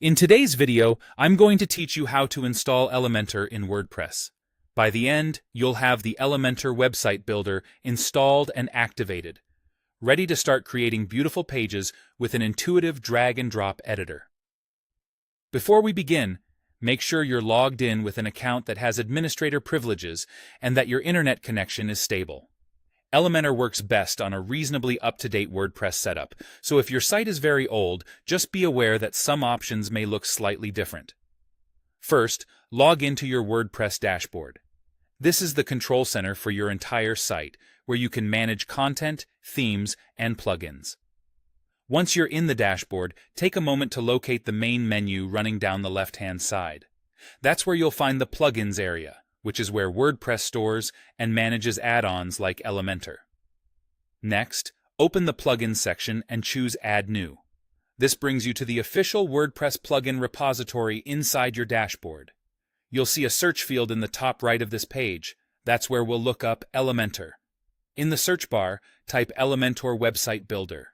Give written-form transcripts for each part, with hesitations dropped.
In today's video, I'm going to teach you how to install Elementor in WordPress. By the end, you'll have the Elementor website builder installed and activated, ready to start creating beautiful pages with an intuitive drag-and-drop editor. Before we begin, make sure you're logged in with an account that has administrator privileges and that your internet connection is stable. Elementor works best on a reasonably up-to-date WordPress setup, so if your site is very old, just be aware that some options may look slightly different. First, log into your WordPress dashboard. This is the control center for your entire site, where you can manage content, themes, and plugins. Once you're in the dashboard, take a moment to locate the main menu running down the left-hand side. That's where you'll find the Plugins area, which is where WordPress stores and manages add-ons like Elementor. Next, open the Plugins section and choose Add New. This brings you to the official WordPress plugin repository inside your dashboard. You'll see a search field in the top right of this page. That's where we'll look up Elementor. In the search bar, type Elementor Website Builder.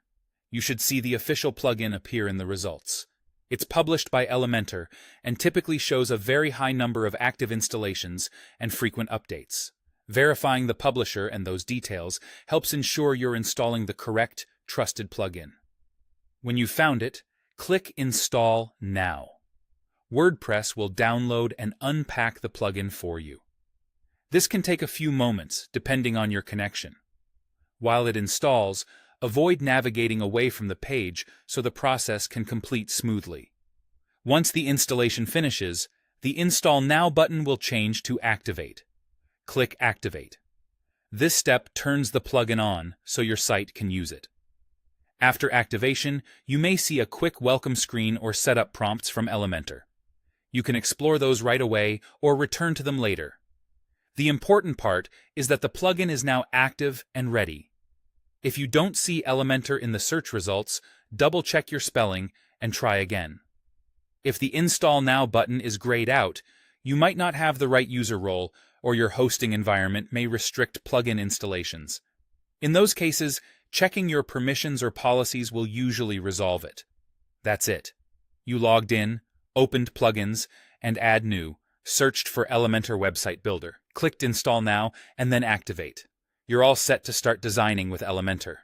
You should see the official plugin appear in the results. It's published by Elementor and typically shows a very high number of active installations and frequent updates. Verifying the publisher and those details helps ensure you're installing the correct, trusted plugin. When you've found it, click Install Now. WordPress will download and unpack the plugin for you. This can take a few moments, depending on your connection. While it installs, avoid navigating away from the page so the process can complete smoothly. Once the installation finishes, the Install Now button will change to Activate. Click Activate. This step turns the plugin on so your site can use it. After activation, you may see a quick welcome screen or setup prompts from Elementor. You can explore those right away or return to them later. The important part is that the plugin is now active and ready. If you don't see Elementor in the search results, double-check your spelling and try again. If the Install Now button is grayed out, you might not have the right user role, or your hosting environment may restrict plugin installations. In those cases, checking your permissions or policies will usually resolve it. That's it. You logged in, opened Plugins, and Add New, searched for Elementor Website Builder, clicked Install Now, and then Activate. You're all set to start designing with Elementor.